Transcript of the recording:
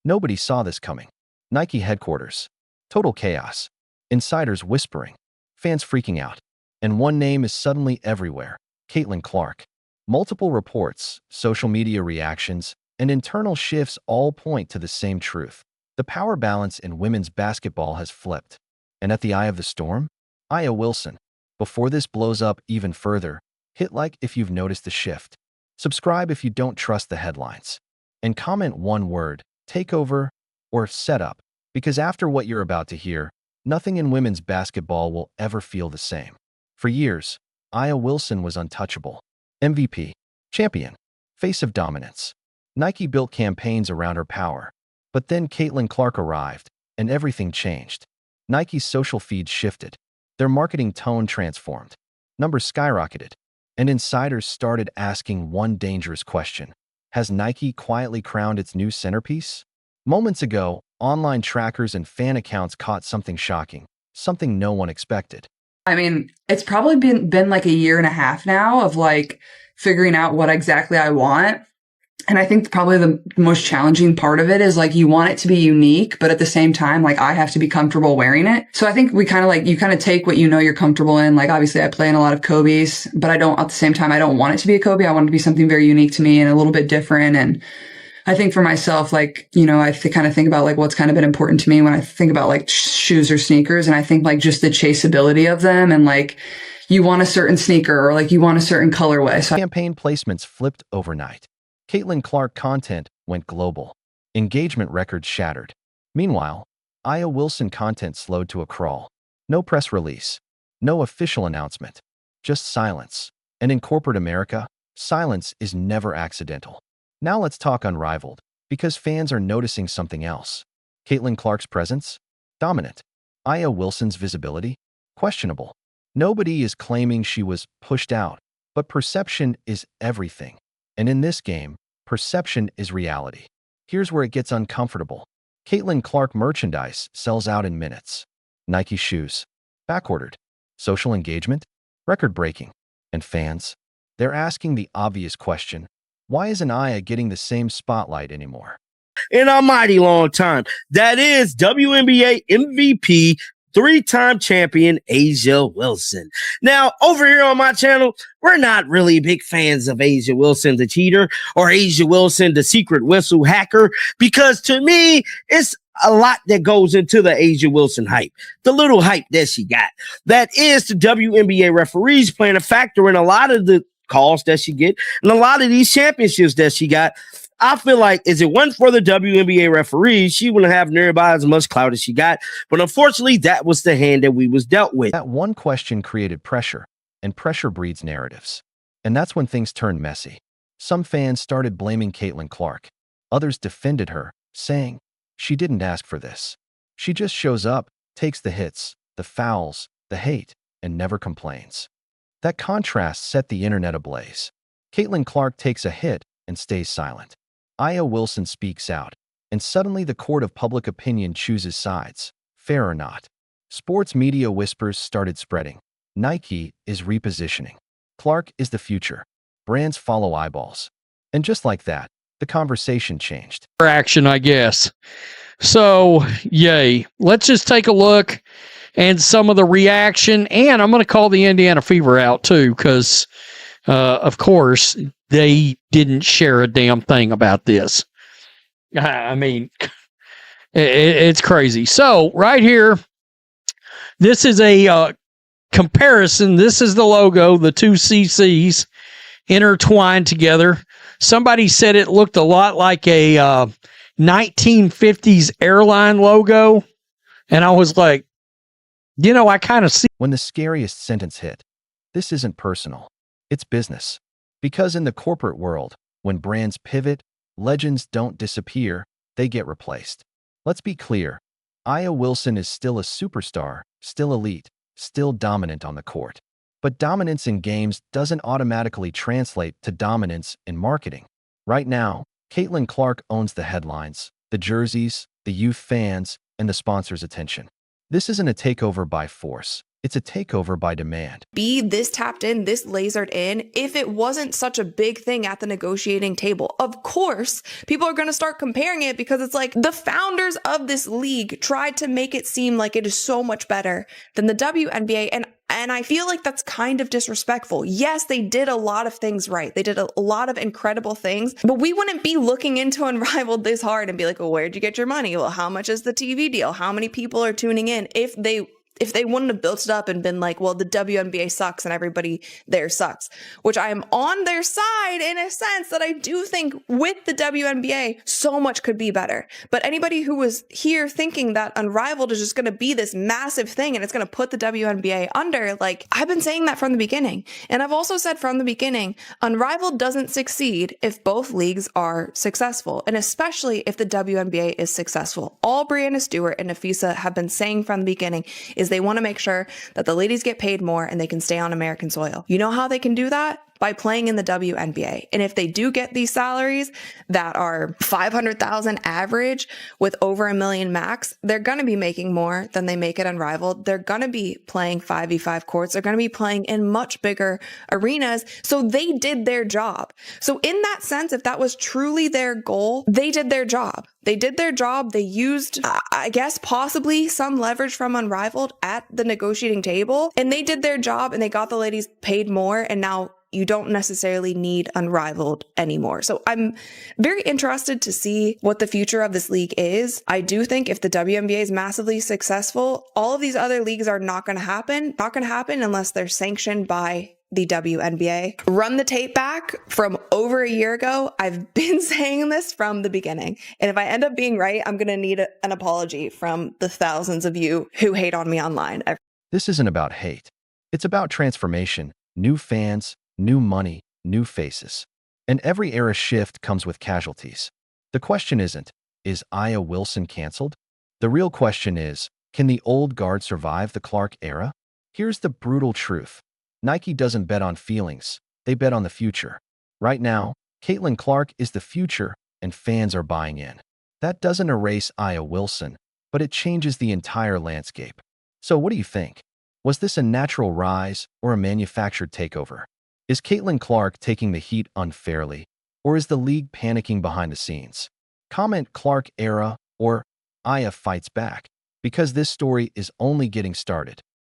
Nobody saw this coming. Nike headquarters. Total chaos. Insiders whispering. Fans freaking out. And one name is suddenly everywhere. Caitlin Clark. Multiple reports, social media reactions, and internal shifts all point to the same truth. The power balance in women's basketball has flipped. And at the eye of the storm? Aya Wilson. Before this blows up even further, hit like if you've noticed the shift. Subscribe if you don't trust the headlines. And comment one word, takeover or setup, because after what you're about to hear, nothing in women's basketball will ever feel the same. For years, Aya Wilson was untouchable. MVP, champion, face of dominance. Nike built campaigns around her power. But then Caitlin Clark arrived, and everything changed. Nike's social feed shifted. Their marketing tone transformed. Numbers skyrocketed. And insiders started asking one dangerous question. Has Nike quietly crowned its new centerpiece? Moments ago, online trackers and fan accounts caught something shocking, something no one expected. I mean, it's probably been like a year and a half now of like figuring out what exactly I want. And I think probably the most challenging part of it is like you want it to be unique, but at the same time, like I have to be comfortable wearing it. So I think we kind of like, you kind of take what you know you're comfortable in. Like obviously I play in a lot of Kobe's, but I don't, at the same time, I don't want it to be a Kobe. I want it to be something very unique to me and a little bit different. And I think for myself, like, you know, I kind of think about like what's kind of been important to me when I think about like shoes or sneakers. And I think like just the chaseability of them and like you want a certain sneaker or like you want a certain colorway. So Campaign placements flipped overnight. Caitlin Clark content went global. Engagement records shattered. Meanwhile, Aya Wilson content slowed to a crawl. No press release. No official announcement. Just silence. And in corporate America, silence is never accidental. Now let's talk unrivaled, because fans are noticing something else. Caitlin Clark's presence? Dominant. Aya Wilson's visibility? Questionable. Nobody is claiming she was pushed out, but perception is everything. And in this game, perception is reality. Here's where it gets uncomfortable. Caitlin Clark merchandise sells out in minutes. Nike shoes. Backordered. Social engagement? Record-breaking. And fans? They're asking the obvious question. Why isn't Aya getting the same spotlight anymore? In a mighty long time. That is WNBA MVP, three-time champion A'ja Wilson. Now, over here on my channel, we're not really big fans of A'ja Wilson, the cheater, or A'ja Wilson, the secret whistle hacker, because to me, it's a lot that goes into the A'ja Wilson hype, the little hype that she got. That is the WNBA referees playing a factor in a lot of the calls that she get and a lot of these championships that she got. I feel like if it wasn't for the WNBA referees, she wouldn't have nearby as much clout as she got. But unfortunately, that was the hand that we was dealt with. That one question created pressure, and pressure breeds narratives. And that's when things turned messy. Some fans started blaming Caitlin Clark. Others defended her, saying, she didn't ask for this. She just shows up, takes the hits, the fouls, the hate, and never complains. That contrast set the internet ablaze. Caitlin Clark takes a hit and stays silent. Aya Wilson speaks out, and suddenly the court of public opinion chooses sides, fair or not. Sports media whispers started spreading. Nike is repositioning. Clark is the future. Brands follow eyeballs. And just like that, the conversation changed. Action, I guess. So, yay. Let's just take a look and some of the reaction. And I'm going to call the Indiana Fever out too, because, of course, they didn't share a damn thing about this. I mean, it's crazy. So, right here, this is a comparison. This is the logo, the two CCs intertwined together. Somebody said it looked a lot like a 1950s airline logo. And I was like, you know, I kind of see. When the scariest sentence hit, this isn't personal. It's business. Because in the corporate world, when brands pivot, legends don't disappear, they get replaced. Let's be clear. Aya Wilson is still a superstar, still elite, still dominant on the court. But dominance in games doesn't automatically translate to dominance in marketing. Right now, Caitlin Clark owns the headlines, the jerseys, the youth fans, and the sponsors' attention. This isn't a takeover by force. It's a takeover by demand. Be this tapped in, this lasered in, if it wasn't such a big thing at the negotiating table. Of course, people are going to start comparing it because it's like the founders of this league tried to make it seem like it is so much better than the WNBA. And I feel like that's kind of disrespectful. Yes, they did a lot of things right. They did a lot of incredible things, but we wouldn't be looking into Unrivaled this hard and be like, well, where'd you get your money? Well, how much is the TV deal? How many people are tuning in? If they wouldn't have built it up and been like, well, the WNBA sucks and everybody there sucks, which I am on their side in a sense that I do think with the WNBA, so much could be better. But anybody who was here thinking that Unrivaled is just going to be this massive thing and it's going to put the WNBA under, like, I've been saying that from the beginning. And I've also said from the beginning, Unrivaled doesn't succeed if both leagues are successful, and especially if the WNBA is successful. All Breanna Stewart and Nafisa have been saying from the beginning is they want to make sure that the ladies get paid more and they can stay on American soil. You know how they can do that? By playing in the WNBA. And if they do get these salaries that are $500,000 average with over $1 million max, they're going to be making more than they make at Unrivaled. They're going to be playing 5v5 courts. They're going to be playing in much bigger arenas. So they did their job. So in that sense, if that was truly their goal, they did their job. They did their job. They used, I guess, possibly some leverage from Unrivaled at the negotiating table. And they did their job and they got the ladies paid more. And now you don't necessarily need Unrivaled anymore. So I'm very interested to see what the future of this league is. I do think if the WNBA is massively successful, all of these other leagues are not going to happen. Not going to happen unless they're sanctioned by the WNBA. Run the tape back from over a year ago. I've been saying this from the beginning. And if I end up being right, I'm going to need an apology from the thousands of you who hate on me online. This isn't about hate. It's about transformation, new fans, new money, new faces. And every era shift comes with casualties. The question isn't, is Aya Wilson canceled? The real question is, can the old guard survive the Clark era? Here's the brutal truth. Nike doesn't bet on feelings, they bet on the future. Right now, Caitlin Clark is the future and fans are buying in. That doesn't erase Aya Wilson, but it changes the entire landscape. So what do you think? Was this a natural rise or a manufactured takeover? Is Caitlin Clark taking the heat unfairly, or is the league panicking behind the scenes? Comment Clark era or Aya fights back, because this story is only getting started.